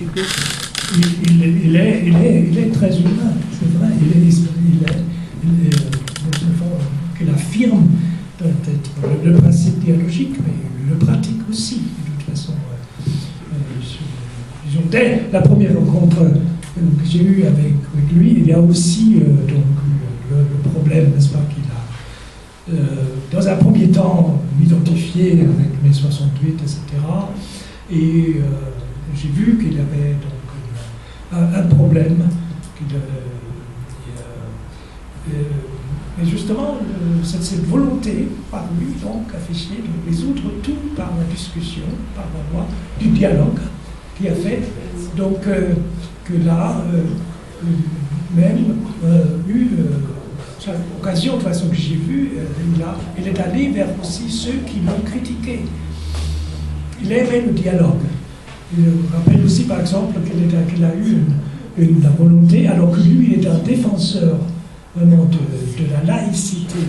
Il est très humain, c'est vrai. Qu'il affirme peut-être le principe dialogique, mais il le pratique aussi, de toute façon. Disons, dès la première rencontre que j'ai eue avec lui, il y a aussi donc, le problème, n'est-ce pas, qu'il a, dans un premier temps, m'identifié avec mes 68, etc. Et j'ai vu qu'il y avait donc un problème. Mais justement, cette volonté par lui, donc, affichée de résoudre tout par la discussion, par la voie du dialogue, qui a fait donc que là, même eu l'occasion, de toute façon que j'ai vu, il est allé vers aussi ceux qui l'ont critiqué. Il aimait le dialogue. Je me rappelle aussi, par exemple, qu'il a eu la volonté, alors que lui, il est un défenseur vraiment de la laïcité,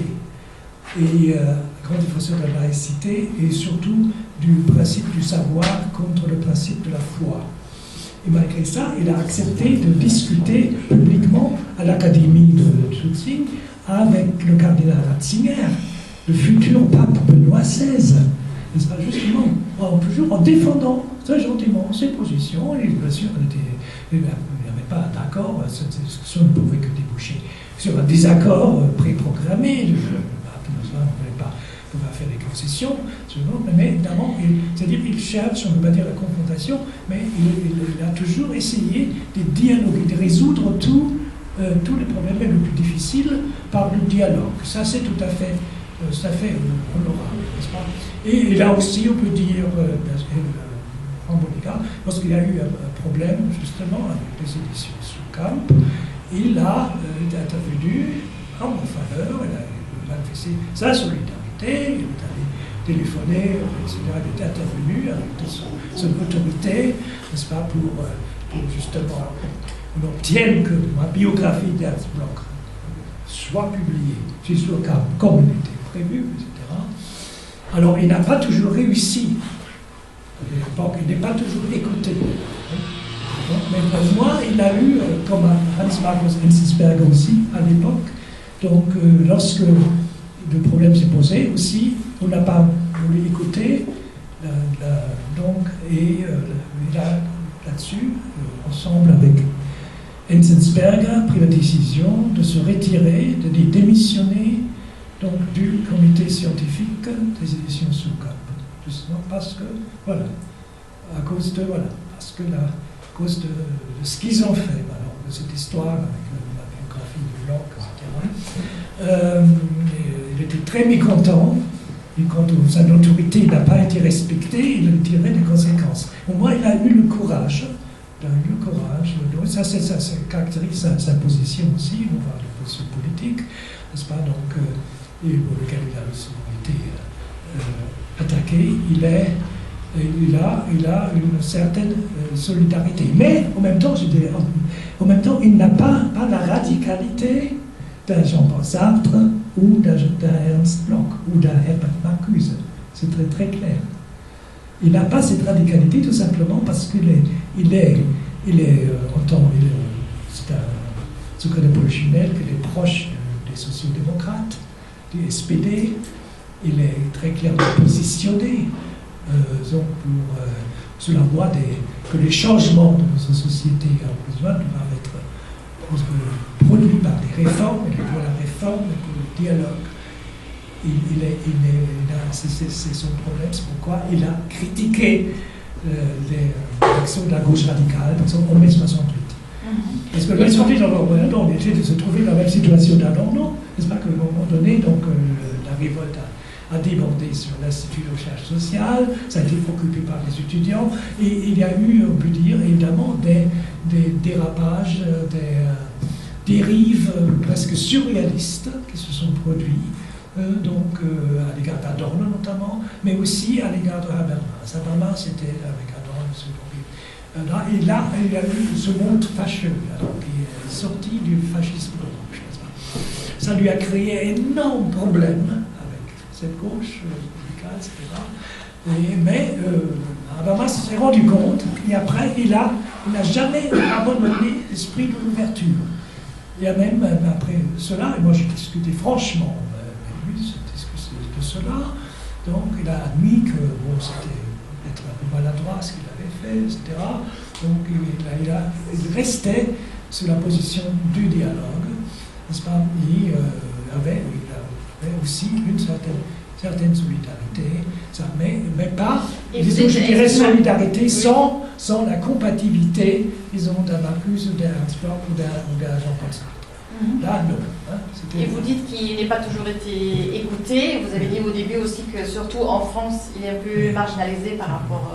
et grand défenseur de la laïcité, et surtout du principe du savoir contre le principe de la foi. Et malgré ça, il a accepté de discuter publiquement à l'Académie de Tutzing avec le cardinal Ratzinger, le futur pape Benoît XVI. N'est-ce pas, justement, toujours en défendant très gentiment ses positions. Et bien sûr, il n'y avait pas d'accord, cette discussion ne pouvait que déboucher sur un désaccord préprogrammé. On ne va faire des concessions, mais évidemment, c'est-à-dire qu'il cherche, on ne peut pas dire la confrontation, mais il a toujours essayé de dialoguer, de résoudre tous les problèmes les plus difficiles par le dialogue. Ça, c'est tout à fait honorable, n'est-ce pas? Et là aussi, on peut dire, en Monica, lorsqu'il y a eu un problème, justement, avec les éditions Soukamp, il a intervenu en mon faveur, il a manifesté sa solidarité, il est allé téléphoner, etc. Il était intervenu avec son autorité, n'est-ce pas, pour justement qu'on obtienne que ma biographie d'Ernst Bloch soit publiée chez Soukamp, comme il était prévu, etc. Alors, il n'a pas toujours réussi. À l'époque, il n'est pas toujours écouté. Mais pour moi, il a eu, comme Hans Magnus Enzensberger aussi, à l'époque, donc lorsque le problème s'est posé aussi, on n'a pas voulu écouter, donc, et il a là-dessus, ensemble avec Enzensberger, pris la décision de se retirer, de démissionner donc, du comité scientifique des éditions Soukamp. Justement parce que, voilà, à cause de ce qu'ils ont fait, alors, de cette histoire avec la biographie de Bloch, etc. Il était très mécontent, et quand sa notoriété n'a pas été respectée, il a tiré des conséquences. Au moins, il a eu le courage. Donc ça caractérise sa position aussi, on parle de position politique, n'est-ce pas? Donc, et pour lequel il a été attaqué, il a une certaine solidarité. Mais en même temps, il n'a pas la radicalité d'un Jean-Paul Sartre ou d'un Ernst Bloch ou d'un Herbert Marcuse. C'est très très clair. Il n'a pas cette radicalité tout simplement parce qu'il est c'est un secrétaire polichinelle qu'il est proche des sociodémocrates, du SPD. Il est très clairement positionné sur la voie que les changements de notre société ont besoin doivent être produits par des réformes, et pour la réforme et pour le dialogue. C'est son problème, c'est pourquoi il a critiqué l'action de la gauche radicale, par exemple en mai 68. Parce que mai 68, on était de se trouver dans la même situation d'Adorno, n'est-ce pas, qu'à un moment donné, donc, la révolte a débordé sur l'Institut de recherche sociale, ça a été occupé par les étudiants, et il y a eu, on peut dire, évidemment, des dérapages, des dérives presque surréalistes qui se sont produits, à l'égard d'Adorno notamment, mais aussi à l'égard de Habermas. Habermas, c'était avec Adorno, et là, il y a eu ce monde fâcheux, alors, qui est sorti du fascisme de gauche. Ça lui a créé énormes problèmes avec cette gauche radicale, etc. Mais Habermas s'est rendu compte, et après, il a il n'a jamais abandonné l'esprit de l'ouverture. Il y a même, après cela, et moi j'ai discuté franchement avec lui, j'ai discuté de cela, donc il a admis que bon, c'était peut-être un peu maladroit ce qu'il avait fait, etc. Donc il restait sur la position du dialogue, n'est-ce pas? Et il avait aussi une certaine solidarité, ça, mais pas, disons, je dirais, solidarité sans la compatibilité, disons, d'un Marcuse ou d'un Hansberg ou d'un Jean-Paul Sartre. Là, non. Hein, et vous dites qu'il n'est pas toujours été écouté. Vous avez dit au début aussi que, surtout en France, il est un peu marginalisé par rapport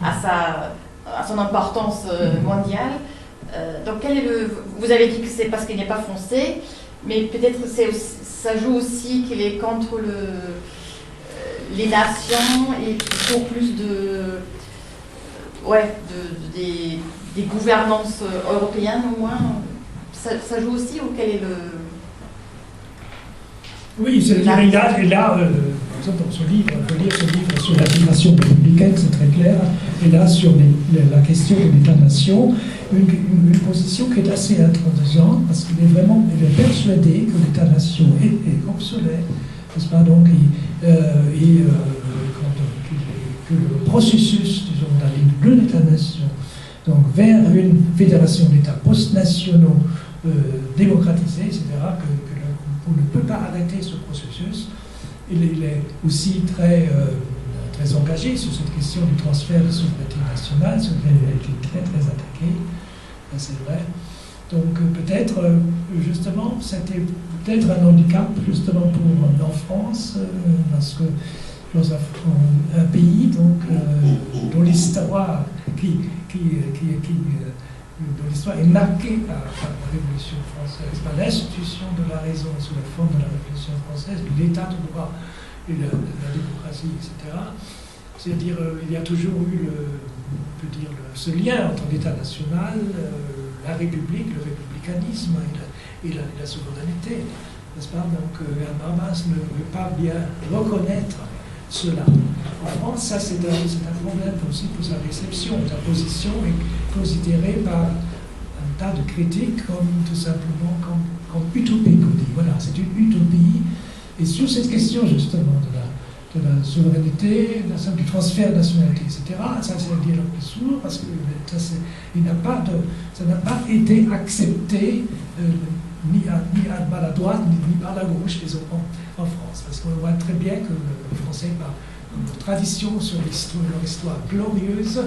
à son importance mondiale. Donc, vous avez dit que c'est parce qu'il n'est pas français, mais peut-être ça joue aussi qu'il est contre les nations et pour plus des gouvernances européennes au moins. Ça joue aussi ou quel est le... Oui, c'est-à-dire il a par exemple dans son livre, on peut lire ce livre sur la dimension républicaine, c'est très clair, et là sur la question de l'État-nation, une position qui est assez intransigeante, parce qu'il est persuadé que l'État-nation est obsolète, n'est-ce pas, donc, que le processus, disons, d'aller de l'État-nation, donc vers une fédération d'États post-nationaux démocratisés, etc., qu'on ne peut pas arrêter ce processus. Il est aussi très engagé sur cette question du transfert de souveraineté nationale, sur laquelle il a été très attaqué, c'est vrai. Donc peut-être, justement, c'était peut-être un handicap, justement, pour en France, parce que dans un pays donc, dont l'histoire dont l'histoire est marquée par la Révolution française, par l'institution de la raison sous la forme de la Révolution française, l'état de droit et la démocratie, etc. C'est-à-dire il y a toujours eu ce lien entre l'État national, la République, le républicanisme et la souveraineté, n'est-ce pas? Donc Habermas ne veut pas bien reconnaître cela. En France, ça c'est un problème aussi pour sa réception. Sa position est considérée par un tas de critiques comme tout simplement comme utopique, on dit. Voilà, c'est une utopie. Et sur cette question justement de la souveraineté, du transfert de nationalité, etc., ça c'est un dialogue sourd parce que ça n'a pas été accepté ni par la droite ni par la gauche, disons, en France. Parce qu'on voit très bien que les Français, par leur tradition sur leur histoire glorieuse,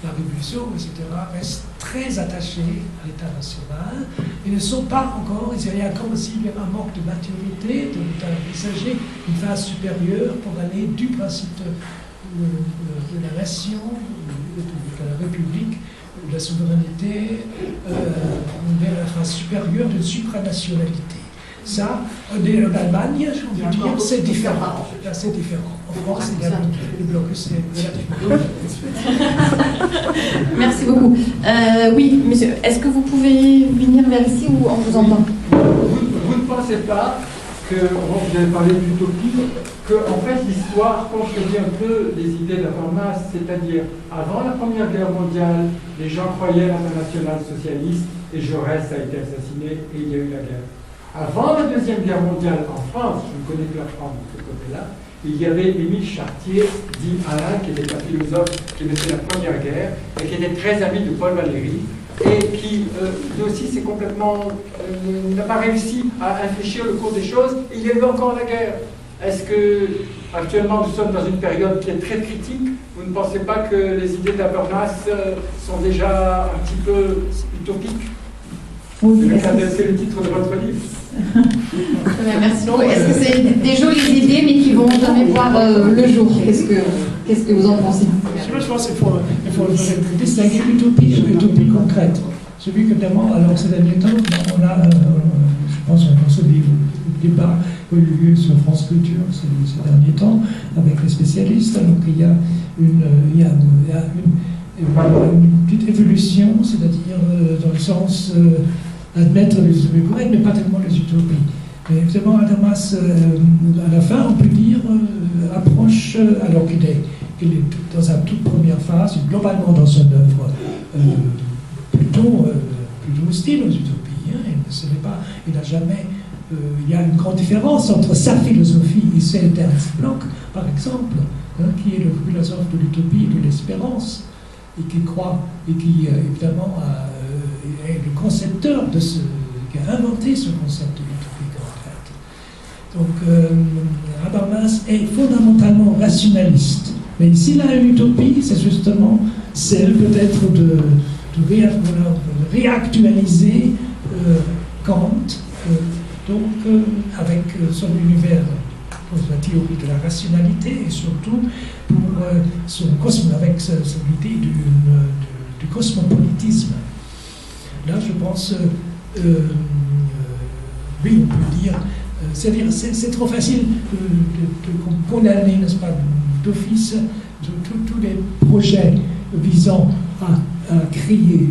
la Révolution, etc., restent très attachés à l'État national. Ils ne sont pas encore, il y a comme s'il y avait un manque de maturité, d'envisager une phase supérieure pour aller du principe de la nation, de la République, de la souveraineté, vers la phase supérieure de supranationalité. Ça, en Allemagne, on peut dire, c'est différent. C'est différent. En France, il y a le bloc, c'est relativement. Merci beaucoup. Oui, monsieur, est-ce que vous pouvez venir vers ici ou on vous entend? Vous ne pensez pas que, vous avez parlé d'utopie, que en fait l'histoire contredit un peu les idées d'Habermas, c'est-à-dire avant la Première Guerre mondiale, les gens croyaient à l'international socialiste et Jaurès a été assassiné et il y a eu la guerre. Avant la Deuxième Guerre mondiale, en France, je ne connais que la France de ce côté-là, il y avait Émile Chartier, dit Alain, qui était un philosophe qui avait fait la Première Guerre et qui était très ami de Paul Valéry et qui, lui aussi, c'est complètement, n'a pas réussi à infléchir le cours des choses. Et il y a eu encore la guerre. Est-ce que, actuellement, nous sommes dans une période qui est très critique? Vous ne pensez pas que les idées d'Habermas sont déjà un petit peu utopiques? C'est le titre de votre livre. Merci beaucoup. Est-ce que c'est des jolies idées mais qui vont jamais voir le jour? Qu'est-ce que vous en pensez? Je pense qu'il faut distinguer l'utopie et l'utopie concrète. Celui que évidemment, alors ces derniers temps, on a, je pense, dans ce livre, le débat qui a eu lieu sur France Culture ces derniers temps avec les spécialistes. Donc il y a une petite évolution, c'est-à-dire dans le sens admettre les utopies correctes, mais pas tellement les utopies. Mais évidemment, Habermas, à la fin, on peut dire, approche, alors qu'il est dans sa toute première phase, globalement dans son œuvre style aux utopies. Il n'a jamais. Il y a une grande différence entre sa philosophie et celle d'Ernst Bloch, par exemple, qui est le philosophe de l'utopie et de l'espérance, et qui croit, et qui évidemment est le concepteur de qui a inventé ce concept de l'utopie en fait. Donc Habermas est fondamentalement rationaliste. Mais ici, là, l'utopie, c'est justement celle peut-être de réactualiser Kant, avec son univers, la théorie de la rationalité, et surtout pour avec son idée du cosmopolitisme. Là, je pense, oui, on peut dire, c'est-à-dire, c'est trop facile de condamner, n'est-ce pas, d'office, tous les projets visant à créer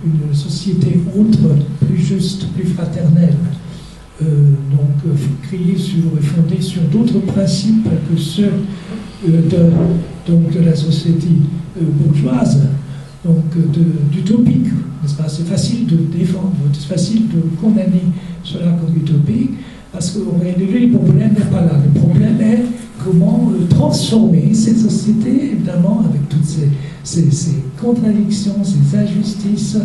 une société autre, plus juste, plus fraternelle, créée et fondée sur d'autres principes que ceux de la société bourgeoise, d'utopique, n'est-ce pas? C'est facile de défendre, c'est facile de condamner cela comme utopique, parce qu'en réalité, le problème n'est pas là. Le problème est comment transformer cette société, évidemment, avec toutes ces contradictions, ces injustices,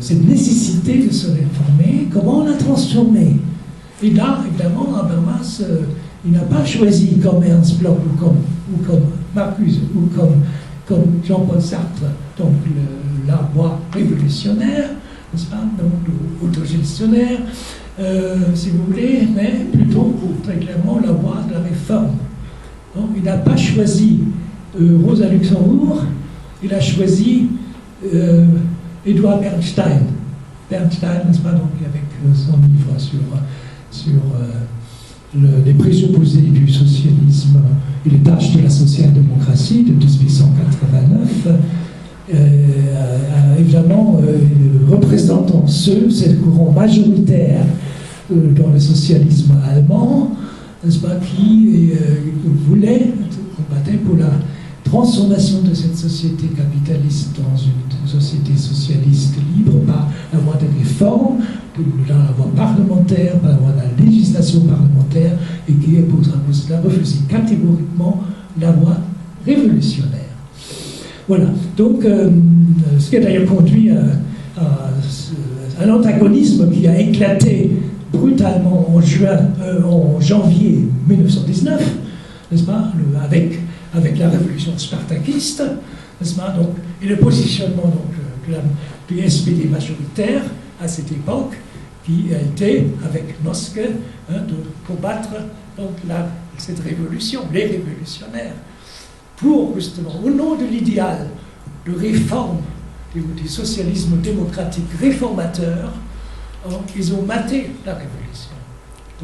cette nécessité de se réformer, comment la transformer. Et là, évidemment, Habermas, il n'a pas choisi comme Ernst Bloch ou comme Marcuse ou comme Jean-Paul Sartre, donc la voie révolutionnaire, n'est-ce pas, donc autogestionnaire, si vous voulez, mais plutôt très clairement la voie de la réforme. Donc, il n'a pas choisi Rosa Luxembourg, il a choisi Édouard Bernstein. Bernstein, n'est-ce pas, donc avec son livre sur les présupposés du socialisme et les tâches de la social-démocratie de 1889, évidemment représentant c'est le courant majoritaire dans le socialisme allemand, n'est-ce pas, qui voulait combattre pour la transformation de cette société capitaliste dans une société socialiste libre par la voie des réformes, dans la voie parlementaire, par la voie de la législation parlementaire, et qui est pour cela refusé catégoriquement la voie révolutionnaire. Voilà, donc ce qui a d'ailleurs conduit à l'antagonisme qui a éclaté brutalement en janvier 1919, n'est-ce pas, avec la révolution spartakiste, n'est-ce pas, donc, et le positionnement donc, du SPD majoritaire à cette époque, qui a été, avec Noske, de combattre donc, cette révolution, les révolutionnaires, pour justement, au nom de l'idéal de réforme, du socialisme démocratique réformateur, ils ont maté la révolution.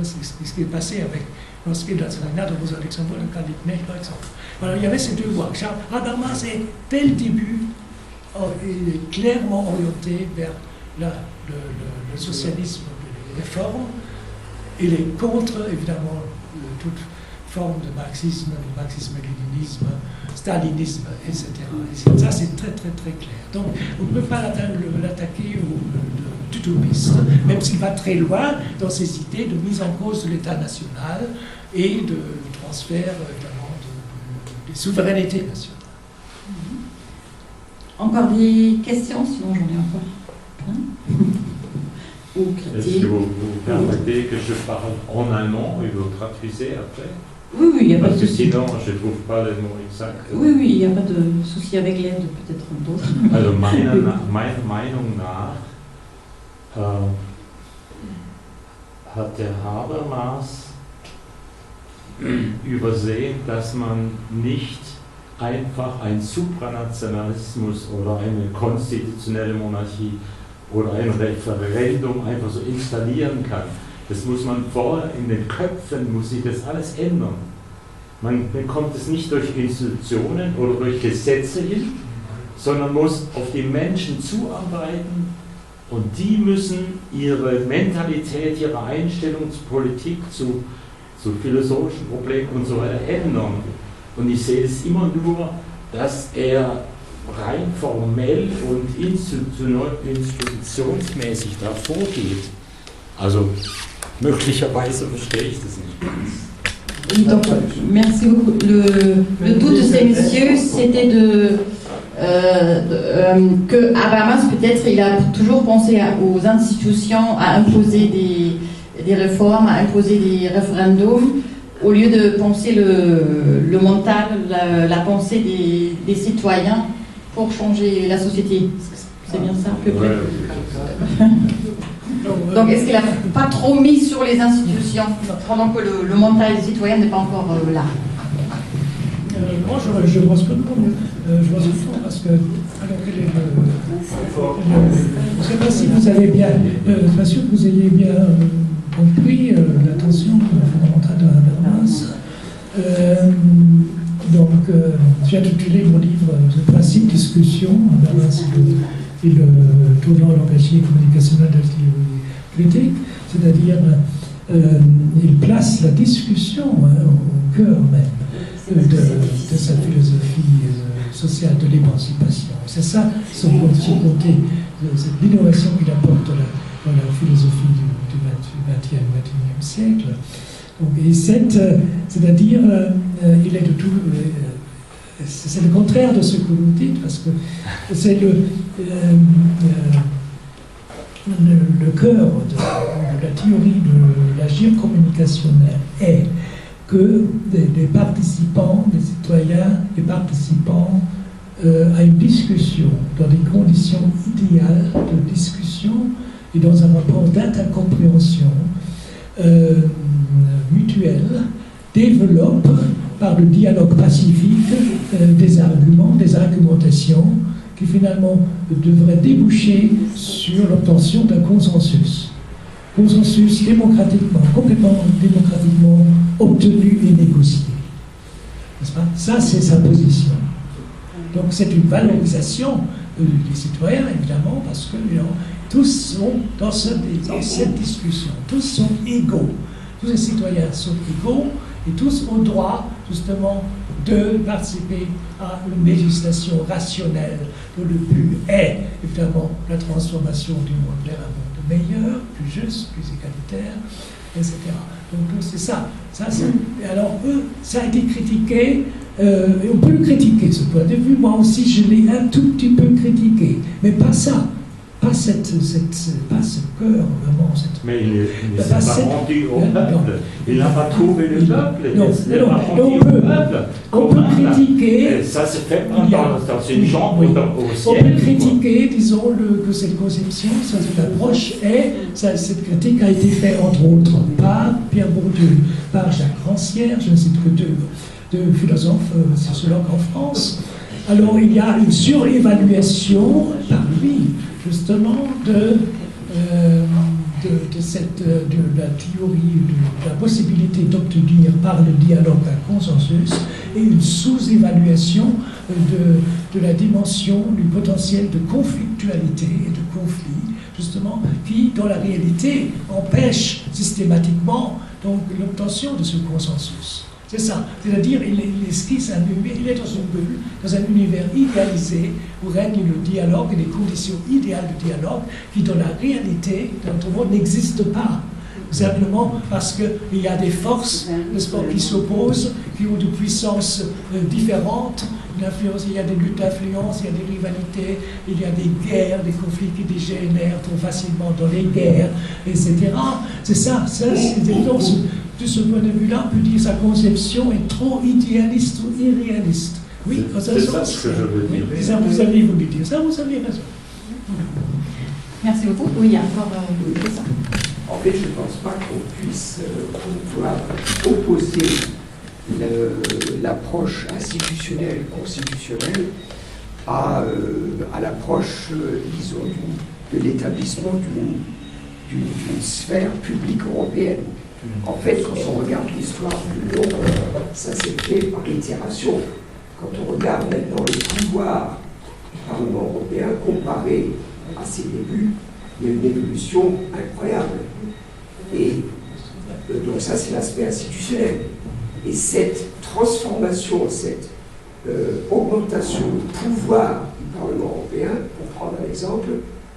C'est ce qui est passé avec Noske, l'assassinat de Rosa Luxembourg, le cas d'Ibnet, par exemple. Alors, il y avait ces deux voies. Habermas est, dès le début, clairement orienté vers le socialisme de réforme. Il est contre, évidemment, toute forme de marxisme-léninisme, stalinisme, etc. Et ça, c'est très, très, très clair. Donc, on ne peut pas l'attaquer d'utopiste, même s'il va très loin dans ses idées de mise en cause de l'État national et de transfert, évidemment, des souverainetés nationales. Encore des questions, sinon j'en ai encore. Est-ce que vous permettez que je parle en allemand et vous traduisez après? Oui, il n'y a pas de souci. Parce que sinon, je ne trouve pas les mots exacts. Oui, il n'y a pas de souci avec l'aide, peut-être d'autres. Also meiner Meinung nach hat der Habermas übersehen, dass man nicht einfach einen Supranationalismus oder eine konstitutionelle Monarchie oder ein Referendum einfach so installieren kann. Das muss man vorher in den Köpfen, muss sich das alles ändern. Man bekommt es nicht durch Institutionen oder durch Gesetze hin, sondern muss auf die Menschen zuarbeiten und die müssen ihre Mentalität, ihre Einstellung zur Politik, zu philosophischen Problemen und so weiter ändern. Und ich sehe es immer nur, dass er rein formell und institutionsmäßig da vorgeht. Also möglicherweise verstehe ich das nicht ganz. Donc, merci beaucoup. Le doute de ces messieurs, c'était que Habermas, peut-être, il a toujours pensé aux institutions, à imposer des réformes, à imposer des référendums, au lieu de penser le mental, la pensée des citoyens pour changer la société. C'est bien ça, à peu près. Donc, est-ce qu'il n'a pas trop mis sur les institutions pendant que le mental des citoyens n'est pas encore là? Moi, je pense que non. Je pense que non, parce que. Alors, quel est je ne sais pas si vous avez bien. Je ne suis pas sûr que vous ayez bien compris l'intention fondamentale de Habermas. Donc, j'ai intitulé mon livre The Principe Discussion. Habermas et le tournant langagier communicationnel de la théorie critique, c'est-à-dire il place la discussion au cœur même de sa philosophie sociale de l'émancipation. C'est ça son côté, l'innovation qu'il apporte dans la philosophie du XXe siècle. Donc, et c'est-à-dire, il est de tout. C'est le contraire de ce que vous dites, parce que c'est le cœur de la théorie de l'agir communicationnel est que des participants, des citoyens et participants à une discussion dans des conditions idéales de discussion et dans un rapport d'intercompréhension mutuelle développent par le dialogue pacifique des arguments, des argumentations qui finalement devraient déboucher sur l'obtention d'un consensus. Consensus démocratiquement, complètement démocratiquement obtenu et négocié. N'est-ce pas? Ça, c'est sa position. Donc c'est une valorisation des citoyens, évidemment, parce que tous sont dans cette discussion, tous sont égaux. Tous les citoyens sont égaux et tous ont droit, justement, de participer à une législation rationnelle dont le but est, évidemment, la transformation du monde vers un monde meilleur, plus juste, plus égalitaire, etc. Donc c'est ça. Alors eux, ça a été critiqué, et on peut le critiquer, ce point de vue. Moi aussi, je l'ai un tout petit peu critiqué, mais pas ça. Pas ce cœur, vraiment. Mais il ne s'est pas rendu au peuple. Il n'a pas trouvé le peuple. On peut critiquer. Ça se fait dans une chambre au ciel. On peut critiquer, disons, que cette conception, cette approche cette critique a été faite, entre autres, par Pierre Bourdieu, par Jacques Rancière, je ne cite que deux philosophes sociologues en France. Alors il y a une surévaluation par lui, justement, de la théorie, de la possibilité d'obtenir par le dialogue un consensus, et une sous-évaluation de la dimension du potentiel de conflictualité et de conflit, justement, qui, dans la réalité, empêche systématiquement donc l'obtention de ce consensus. C'est ça, c'est-à-dire il esquisse il est dans une bulle, dans un univers idéalisé où règne le dialogue et les conditions idéales du dialogue qui dans la réalité dans notre monde n'existent pas. Simplement parce qu'il y a des forces, n'est-ce pas, qui s'opposent, qui ont des puissances différentes, il y a des luttes d'influence, il y a des rivalités, il y a des guerres, des conflits qui dégénèrent trop facilement dans les guerres, etc. C'est ça, de ce point de vue-là, on peut dire que sa conception est trop idéaliste ou irréaliste. Oui, c'est ça ce que je veux dire. Oui, ça, vous avez voulu dire ça, vous avez raison. Merci beaucoup. Oui, il y a encore ça. En fait, je ne pense pas qu'on puisse pouvoir opposer l'approche institutionnelle, constitutionnelle à l'approche, disons, de l'établissement d'une sphère publique européenne. En fait, quand on regarde l'histoire du long, ça s'est fait par itération. Quand on regarde maintenant le pouvoir du Parlement européen comparé à ses débuts, il y a une évolution incroyable. Et donc ça, c'est l'aspect institutionnel. Et cette transformation, cette augmentation du pouvoir du Parlement européen, pour prendre un exemple,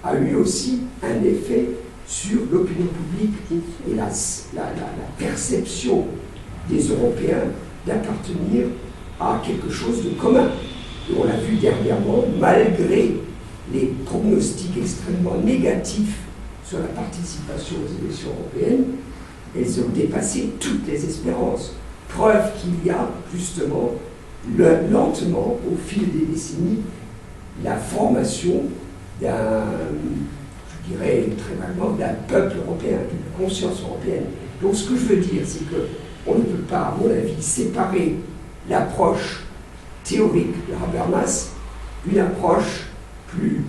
a eu aussi un effet sur l'opinion publique et la perception des Européens d'appartenir à quelque chose de commun. Et on l'a vu dernièrement, malgré les pronostics extrêmement négatifs sur la participation aux élections européennes, elles ont dépassé toutes les espérances. Preuve qu'il y a justement, lentement, au fil des décennies, la formation d'un, je dirais très vaguement, d'un peuple européen, d'une conscience européenne. Donc ce que je veux dire, c'est qu'on ne peut pas, à mon avis, séparer l'approche théorique de Habermas d'une approche plus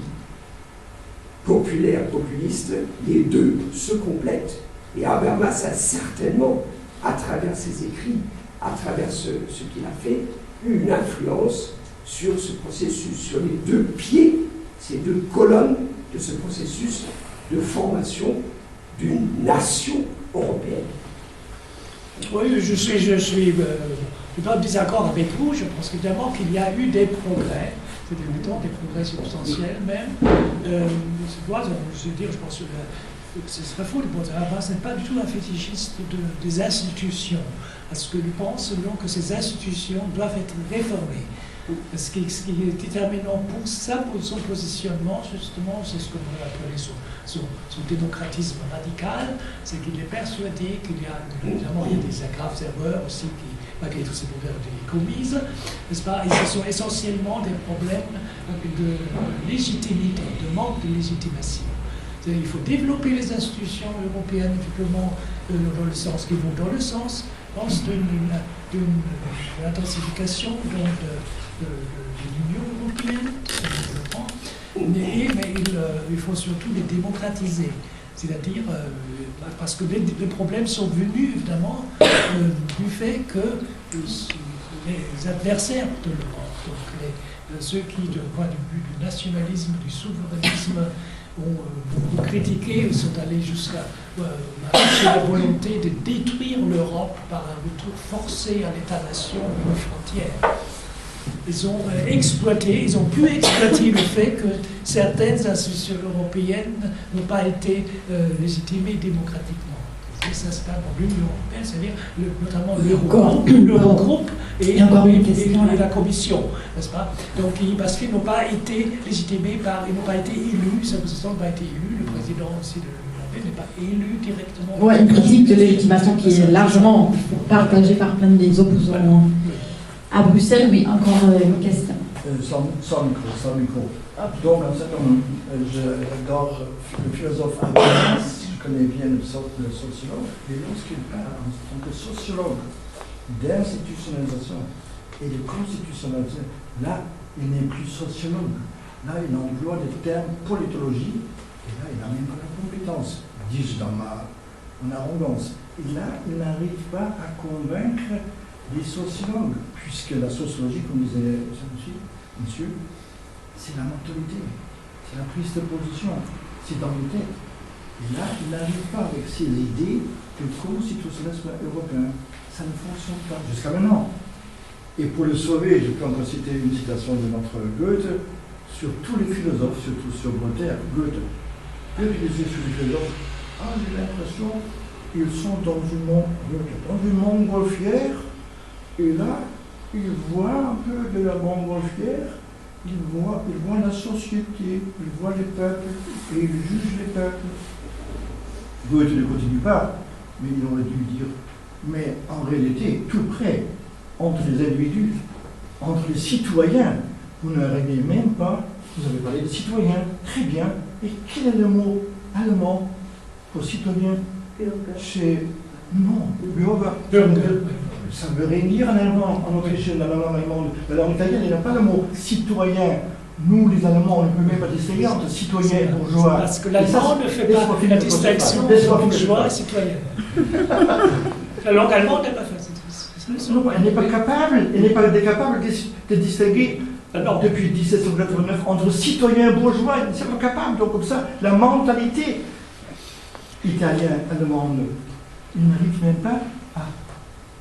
populaire, populiste. Les deux se complètent. Et Habermas a certainement, à travers ses écrits, à travers ce qu'il a fait, eu une influence sur ce processus, sur les deux pieds, ces deux colonnes de ce processus de formation d'une nation européenne. Oui, je suis en désaccord avec vous. Je pense évidemment qu'il y a eu des progrès, c'est évident, des progrès substantiels même. Je pense que ce serait faux de penser Habermas n'est pas du tout un fétichiste des institutions, parce que je pense que ces institutions doivent être réformées. Ce qui est déterminant pour son positionnement, justement, c'est ce qu'on va appeler son démocratisme radical, c'est qu'il est persuadé qu'il y a, évidemment, il y a des graves erreurs aussi qui, malgré tous ces problèmes, les commises, n'est-ce pas? Et ce sont essentiellement des problèmes de légitimité, de manque de légitimation. Il faut développer les institutions européennes, effectivement, dans le sens qui vont dans le sens, d'une intensification de l'Union européenne, mais il faut surtout les démocratiser. C'est-à-dire, parce que les problèmes sont venus, évidemment, du fait que les adversaires de l'Europe, donc ceux qui, du point de vue du nationalisme, du souverainisme, ont beaucoup critiqué, sont allés jusqu'à la volonté de détruire l'Europe par un retour forcé à l'État-nation aux frontières. Ils ont pu exploiter le fait que certaines institutions européennes n'ont pas été légitimées démocratiquement. Et ça, c'est pour l'Union européenne, c'est-à-dire notamment l'Eurogroupe et la Commission, n'est-ce pas? Donc, parce qu'ils n'ont pas été légitimés ils n'ont pas été élus, ça n'ont pas été élus, le président aussi de l'Union européenne n'est pas élu directement. Oui, une critique de légitimation qui est largement partagée par plein des opposants. À Bruxelles, oui, encore une question. Sans micro. Donc, j'adore le philosophe Habermas. Je connais bien une sorte de sociologue, et lorsqu'il parle en tant que sociologue d'institutionnalisation et de constitutionnalisation, là, il n'est plus sociologue. Là, il emploie des termes politologie, et là, il n'a même pas la compétence, dis-je dans mon arrogance. Et là, il n'arrive pas à convaincre les sociologues, puisque la sociologie, comme disait monsieur, c'est la mentalité, c'est la prise de position, c'est dans le tête. Et là, il n'arrive pas avec ses idées que le constitutionnalisme européen, ça ne fonctionne pas jusqu'à maintenant. Et pour le sauver, je peux encore citer une citation de notre Goethe sur tous les philosophes, surtout sur Voltaire. Goethe disait sur les philosophes, j'ai l'impression qu'ils sont dans une montgolfière, et là, ils voient un peu de la montgolfière, ils voient la société, ils voient les peuples, et ils jugent les peuples. Goethe ne continue pas, mais il aurait dû dire, mais en réalité, tout près, entre les individus, entre les citoyens, vous ne réglez même pas, vous avez parlé de citoyens, très bien, et quel est le mot allemand pour citoyen? Non, ça veut rien dire en allemand, en autrichien, dans la langue allemande. La langue italienne, il n'y a pas le mot citoyen. Nous, les Allemands, on ne peut même pas distinguer entre citoyen et bourgeois. Parce que l'allemand ne fait pas la distinction entre bourgeois et citoyen. La langue allemande n'est pas faite. Non, elle n'est pas capable, de distinguer depuis 1789 entre citoyen et bourgeois. Elle n'est pas capable. Donc comme ça, la mentalité italienne, allemande, ils n'arrivent même pas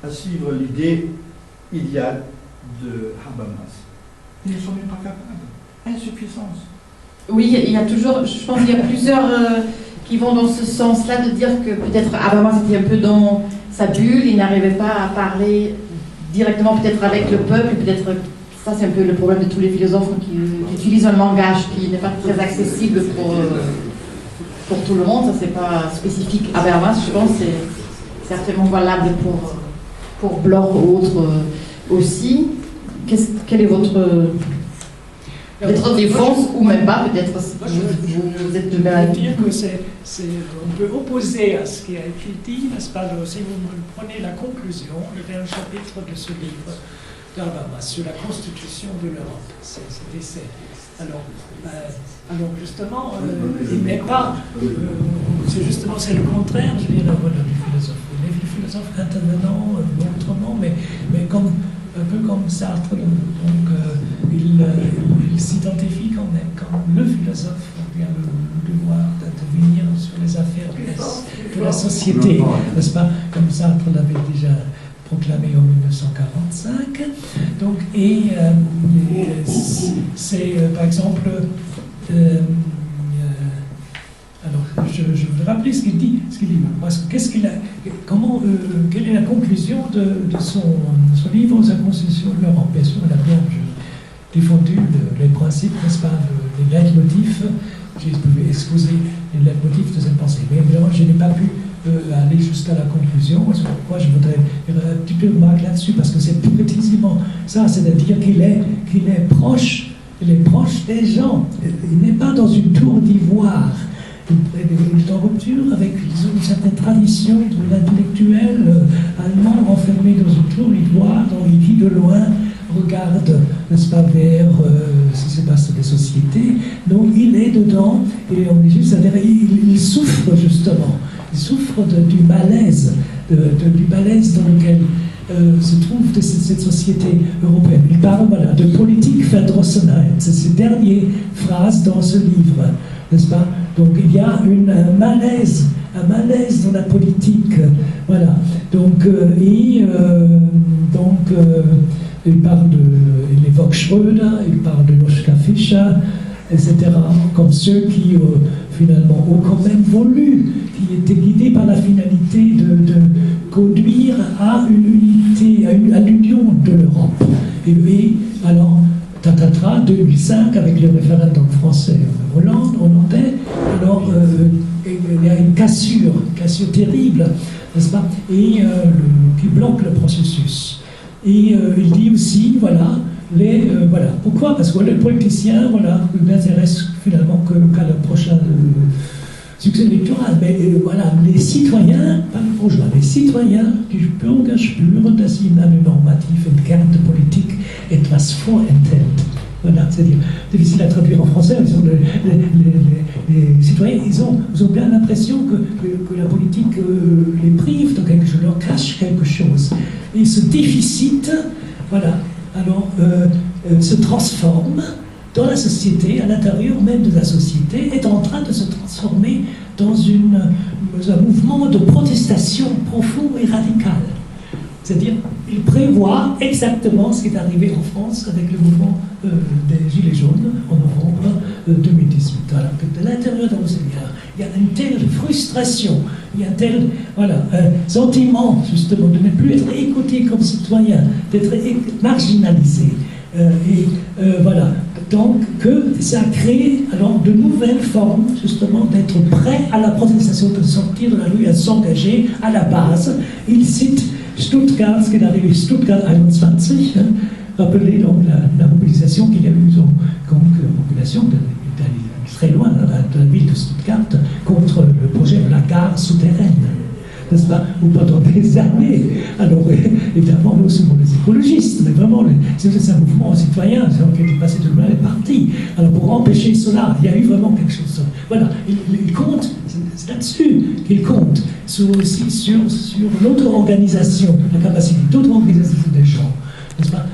à suivre l'idée idéale de Habermas. Ils ne sont même pas capables. insuffisance. Oui, il y a toujours, je pense qu'il y a plusieurs qui vont dans ce sens-là, de dire que peut-être Habermas était un peu dans sa bulle, il n'arrivait pas à parler directement peut-être avec le peuple, peut-être ça c'est un peu le problème de tous les philosophes qui utilisent un langage qui n'est pas très accessible pour tout le monde, ça c'est pas spécifique à Habermas, je pense que c'est certainement valable pour Bloch ou autres aussi. Quelle est votre défense, ou même pas, peut-être vous êtes de même avis? dire que on peut opposer à ce qui a été dit, n'est-ce pas? Si vous prenez la conclusion, le dernier chapitre de ce livre d'Habermas sur la constitution de l'Europe, cet essai. Alors justement, il n'est pas, c'est le contraire, je dirais, du philosophe. Les philosophes intervenant autrement, mais comme un peu comme Sartre, donc il s'identifie quand même comme le philosophe, qui a le devoir d'intervenir sur les affaires de la société, n'est-ce pas? Comme Sartre l'avait déjà proclamé en 1945. Donc, c'est par exemple, alors je voudrais rappeler ce qu'il dit, parce que quelle est la conclusion de son livre, sa constitution de l'Europe? Bien sûr, il a bien défendu les principes, n'est-ce pas, les leitmotifs. J'ai pu exposer les leitmotifs de cette pensée. Mais évidemment, je n'ai pas pu aller jusqu'à la conclusion. C'est pourquoi je voudrais faire un petit peu de remarque là-dessus, parce que c'est précisément ça, c'est-à-dire qu'il est proche des gens. Il n'est pas dans une tour d'ivoire. Il est en rupture avec une certaine tradition de l'intellectuel allemand enfermé dans une tour d'ivoire, dont il vit de loin, regarde, n'est-ce pas, vers ce qui se passe dans les sociétés. Donc il est dedans, et on est juste, c'est-à-dire il souffre justement. Il souffre du malaise, du malaise dans lequel se trouve cette société européenne. Il parle de politique Verdrossenheit. C'est ces dernières phrases dans ce livre, n'est-ce pas? Donc il y a un malaise dans la politique. Voilà. Donc, il parle il évoque Schröder, il parle de Joschka Fischer, etc., comme ceux qui finalement ont quand même voulu, qui étaient guidés par la finalité de conduire à une unité, à l'union de l'Europe. Et alors, 2005, avec le référendum français hollandais, alors il y a une cassure terrible, n'est-ce pas, et qui bloque le processus. Et il dit aussi, voilà. Pourquoi? Parce que les politiciens, n'intéressent finalement qu'à le prochain succès électoral. Mais les citoyens, pas les bourgeois, les citoyens, die Bürger spüren, dass ihnen eine normative Kernpolitik etwas vorenthält. Voilà, c'est-à-dire, difficile à traduire en français, les citoyens, ils ont bien l'impression que la politique les prive de quelque chose, leur cache quelque chose. Et ce déficit, se transforme dans la société, à l'intérieur même de la société, est en train de se transformer dans un mouvement de protestation profond et radical. C'est-à-dire, il prévoit exactement ce qui est arrivé en France avec le mouvement des Gilets jaunes en novembre 2018. Alors que de l'intérieur de Rosenberg, il y a une telle frustration, il y a un tel sentiment justement de ne plus être écouté comme citoyen, d'être marginalisé. Donc que ça crée alors de nouvelles formes justement d'être prêt à la protestation, de sortir de la rue, à s'engager à la base. Il cite Stuttgart, ce qui est arrivé, Stuttgart 21, rappelez donc la mobilisation qu'il y a eu, mobilisation très loin de la ville de Stuttgart contre le projet de la gare souterraine, n'est-ce pas, où pendant des années, alors évidemment nous sommes les écologistes, mais vraiment c'est un mouvement citoyen qui était passé de loin et parti. Alors pour empêcher cela, il y a eu vraiment quelque chose. Voilà, il compte, c'est là-dessus qu'il compte, aussi sur l'auto-organisation, la capacité d'auto-organisation des gens, n'est-ce pas?